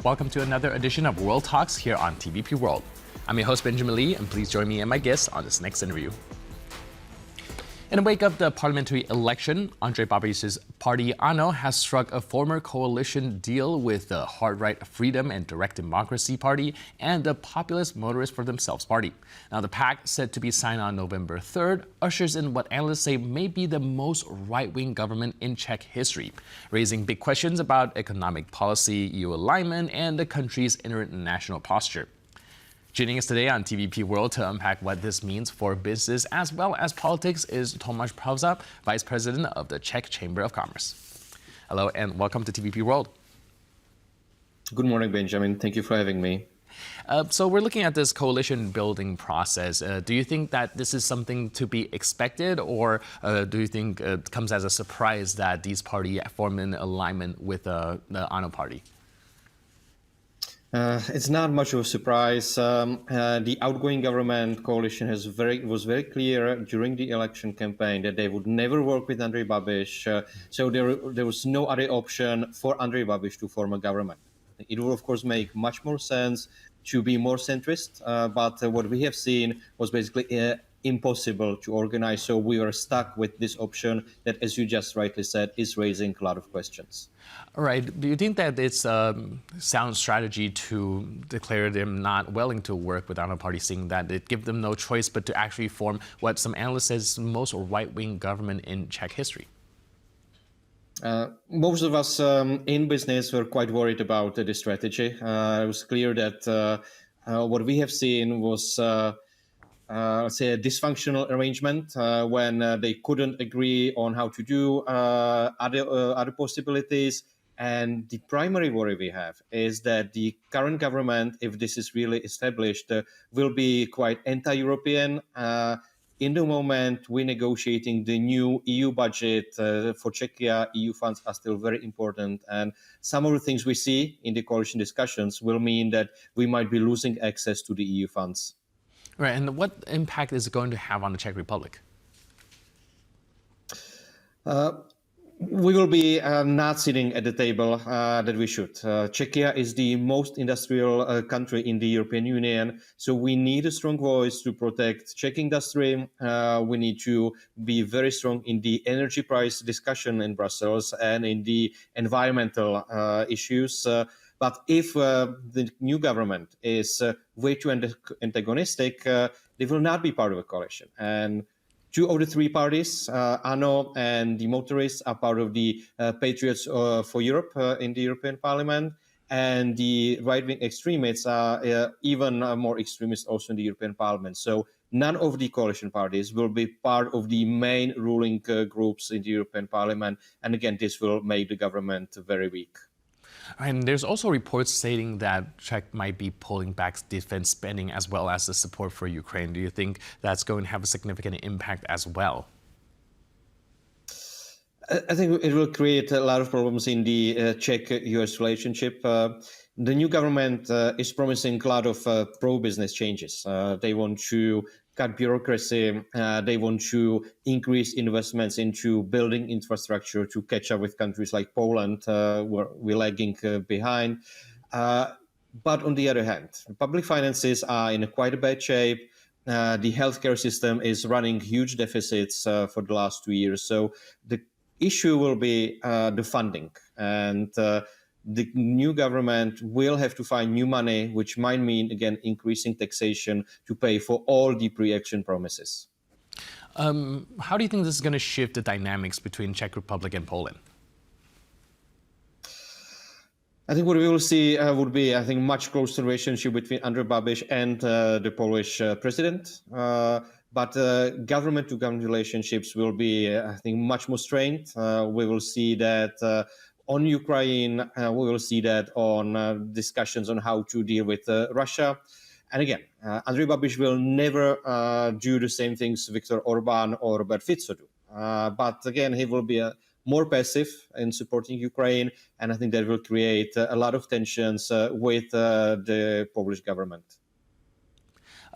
welcome to another edition of World Talks here on TVP World. I'm your host, Benjamin Lee, and please join me and my guests on this next interview. In the wake of the parliamentary election, Andrej Babiš's party ANO has struck a former coalition deal with the hard-right Freedom and Direct Democracy Party and the populist Motorists for Themselves Party. Now, the pact, set to be signed on November 3rd, ushers in what analysts say may be the most right-wing government in Czech history, raising big questions about economic policy, EU alignment, and the country's international posture. Joining us today on TVP World to unpack what this means for business as well as politics is Tomáš Prouza, Vice President of the Czech Chamber of Commerce. Hello and welcome to TVP World. Good morning, Benjamin. Thank you for having me. So we're looking at this coalition building process. Do you think that this is something to be expected, or do you think it comes as a surprise that these parties form an alignment with the ANO party? It's not much of a surprise. The outgoing government coalition was very clear during the election campaign that they would never work with Andrej Babiš. So there was no other option for Andrej Babiš to form a government. It would, of course, make much more sense to be more centrist. But what we have seen was basically impossible to organize. So we are stuck with this option that, as you just rightly said, is raising a lot of questions. All right. Do you think that it's a sound strategy to declare them not willing to work with ANO party, seeing that it gives them no choice but to actually form what some analysts say is the most right-wing government in Czech history? Most of us in business were quite worried about this strategy. It was clear that what we have seen was let's say a dysfunctional arrangement when they couldn't agree on how to do other possibilities. And the primary worry we have is that the current government, if this is really established, will be quite anti-European. In the moment we're negotiating the new EU budget for Czechia, EU funds are still very important. And some of the things we see in the coalition discussions will mean that we might be losing access to the EU funds. Right, and what impact is it going to have on the Czech Republic? We will be not sitting at the table that we should. Czechia is the most industrial country in the European Union, so we need a strong voice to protect Czech industry. We need to be very strong in the energy price discussion in Brussels and in the environmental issues. But if the new government is way too antagonistic, they will not be part of a coalition. And two of the three parties, ANO and the Motorists, are part of the Patriots for Europe in the European Parliament. And the right-wing extremists are even more extremist also in the European Parliament. So none of the coalition parties will be part of the main ruling groups in the European Parliament. And again, this will make the government very weak. And there's also reports stating that Czech might be pulling back defense spending as well as the support for Ukraine. Do you think that's going to have a significant impact as well? I think it will create a lot of problems in the Czech-US relationship. The new government is promising a lot of pro-business changes. They want to cut bureaucracy. They want to increase investments into building infrastructure to catch up with countries like Poland, where we're lagging behind. But on the other hand, public finances are in quite a bad shape. The healthcare system is running huge deficits for the last 2 years. So the issue will be the funding. And the new government will have to find new money, which might mean, again, increasing taxation to pay for all the pre-election promises. How do you think this is going to shift the dynamics between Czech Republic and Poland? I think what we will see would be, I think, much closer relationship between Andrej Babiš and the Polish president. But government-to-government relationships will be, I think, much more strained. We will see that on Ukraine, we will see that on discussions on how to deal with Russia. And again, Andrej Babiš will never do the same things Viktor Orban or Robert Fico do. But again, he will be more passive in supporting Ukraine. And I think that will create a lot of tensions with the Polish government.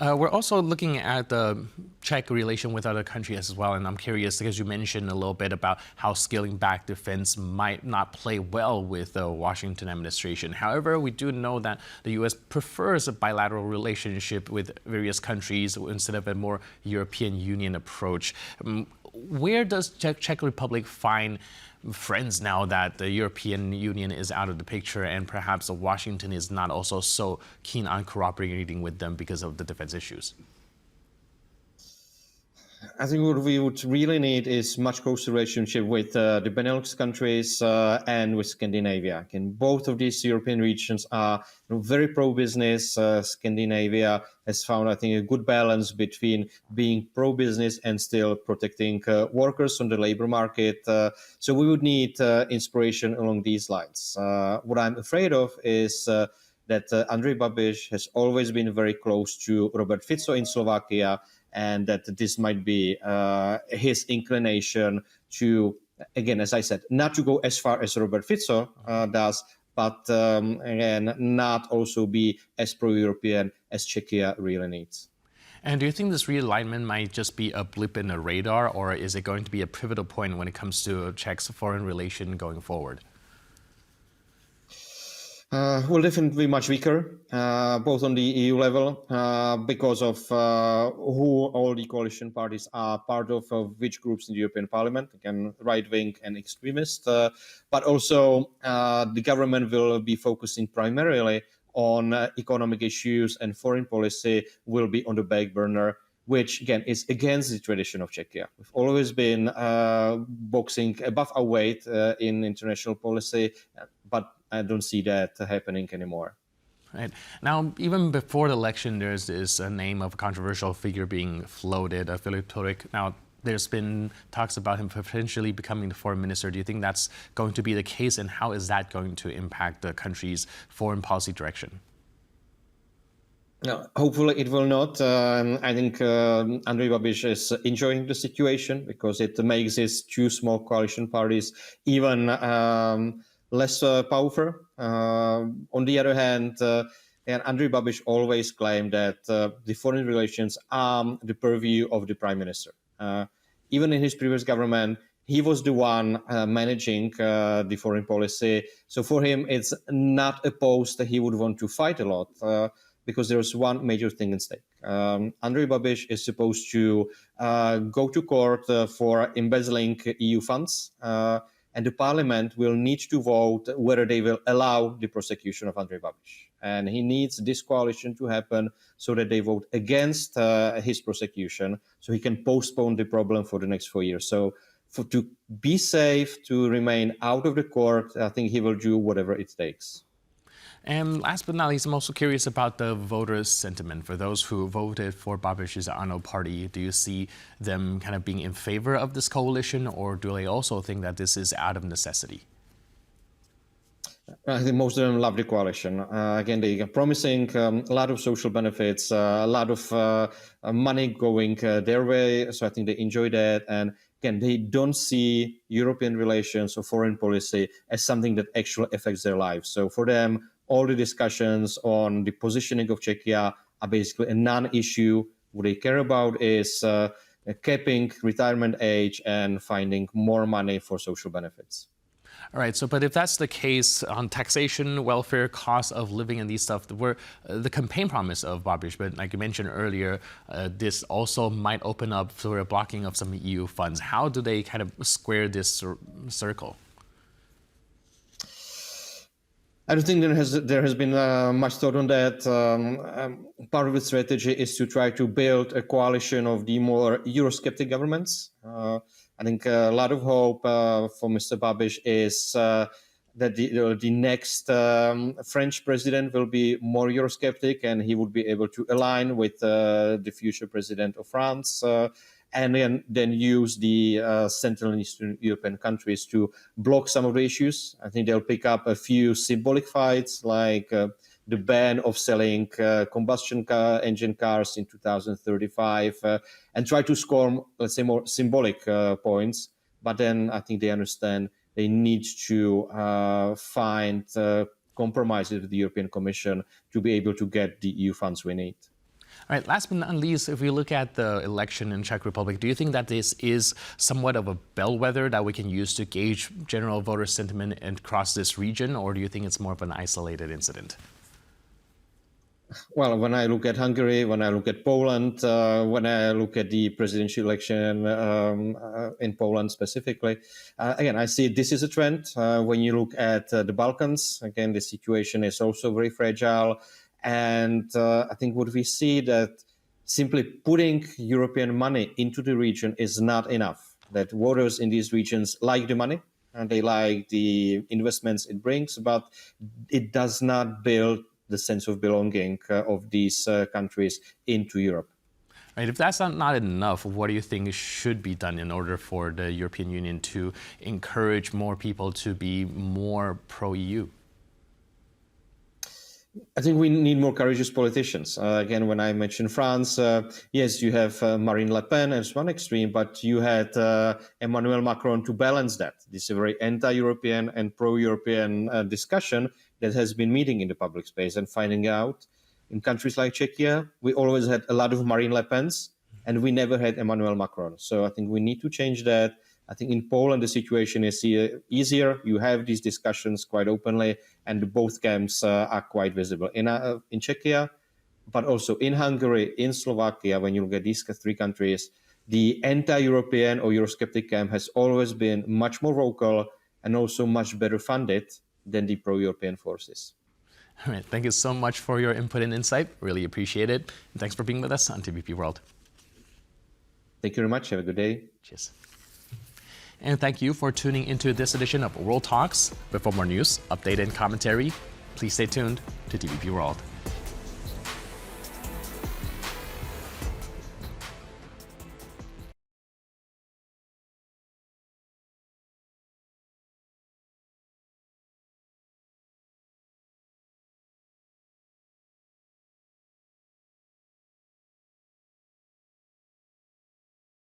We're also looking at the Czech relation with other countries as well, and I'm curious because you mentioned a little bit about how scaling back defense might not play well with the Washington administration. However, we do know that the U.S. prefers a bilateral relationship with various countries instead of a more European Union approach. Where does Czech Republic find friends now that the European Union is out of the picture and perhaps Washington is not also so keen on cooperating with them because of the defense issues? I think what we would really need is much closer relationship with the Benelux countries and with Scandinavia. Again, both of these European regions are very pro-business. Scandinavia has found, I think, a good balance between being pro-business and still protecting workers on the labor market. So we would need inspiration along these lines. What I'm afraid of is that Andrej Babiš has always been very close to Robert Fico in Slovakia, and that this might be his inclination to, again, as I said, not to go as far as Robert Fico does, but again, not also be as pro-European as Czechia really needs. And do you think this realignment might just be a blip in the radar, or is it going to be a pivotal point when it comes to Czech's foreign relation going forward? Will definitely be much weaker, both on the EU level, because of who all the coalition parties are part of which groups in the European Parliament, again, right-wing and extremist. But also the government will be focusing primarily on economic issues, and foreign policy will be on the back burner, which, again, is against the tradition of Czechia. We've always been boxing above our weight in international policy, but I don't see that happening anymore. Right. Now, even before the election, there's this name of a controversial figure being floated, Filip Turek. Now, there's been talks about him potentially becoming the foreign minister. Do you think that's going to be the case, and how is that going to impact the country's foreign policy direction? No, hopefully it will not. I think Andrej Babiš is enjoying the situation because it makes his two small coalition parties even less powerful. On the other hand, and Andrej Babiš always claimed that the foreign relations are the purview of the prime minister. Even in his previous government, he was the one managing the foreign policy. So for him, it's not a post that he would want to fight a lot because there's one major thing at stake. Andrej Babiš is supposed to go to court for embezzling EU funds. And the parliament will need to vote whether they will allow the prosecution of Andrej Babiš. And he needs this coalition to happen so that they vote against his prosecution, so he can postpone the problem for the next 4 years. So to be safe, to remain out of the court, I think he will do whatever it takes. And last but not least, I'm also curious about the voters' sentiment. For those who voted for Babis's ANO party, do you see them kind of being in favor of this coalition, or do they also think that this is out of necessity? I think most of them love the coalition. Again, they are promising a lot of social benefits, a lot of money going their way. So I think they enjoy that. And again, they don't see European relations or foreign policy as something that actually affects their lives. So for them, all the discussions on the positioning of Czechia are basically a non-issue. What they care about is capping retirement age and finding more money for social benefits. All right, so but if that's the case on taxation, welfare, cost of living and these stuff, were the campaign promise of Babis, but like you mentioned earlier, this also might open up for a blocking of some EU funds. How do they kind of square this circle? I don't think there has been much thought on that. Part of the strategy is to try to build a coalition of the more Eurosceptic governments. I think a lot of hope for Mr. Babiš is that the next French president will be more Eurosceptic, and he would be able to align with the future president of France, and then use the Central and Eastern European countries to block some of the issues. I think they'll pick up a few symbolic fights, like the ban of selling combustion engine cars in 2035, and try to score, let's say, more symbolic points. But then I think they understand they need to find compromises with the European Commission to be able to get the EU funds we need. All right, last but not least, if we look at the election in Czech Republic, do you think that this is somewhat of a bellwether that we can use to gauge general voter sentiment across this region, or do you think it's more of an isolated incident? Well, when I look at Hungary, when I look at Poland, when I look at the presidential election in Poland specifically, again, I see this is a trend. When you look at the Balkans, again, the situation is also very fragile. And I think what we see that simply putting European money into the region is not enough, that voters in these regions like the money and they like the investments it brings, but it does not build the sense of belonging of these countries into Europe. Right, if that's not enough, what do you think should be done in order for the European Union to encourage more people to be more pro-EU? I think we need more courageous politicians. Again, when I mentioned France, yes, you have Marine Le Pen as one extreme, but you had Emmanuel Macron to balance that. This is a very anti-European and pro-European discussion that has been meeting in the public space and finding out in countries like Czechia, we always had a lot of Marine Le Pens and we never had Emmanuel Macron. So I think we need to change that. I think in Poland, the situation is easier. You have these discussions quite openly, and both camps are quite visible in Czechia, but also in Hungary, in Slovakia. When you look at these three countries, the anti-European or Eurosceptic camp has always been much more vocal and also much better funded than the pro-European forces. All right, thank you so much for your input and insight. Really appreciate it. And thanks for being with us on TVP World. Thank you very much. Have a good day. Cheers. And thank you for tuning into this edition of World Talks. But for more news, update, and commentary, please stay tuned to TVP World.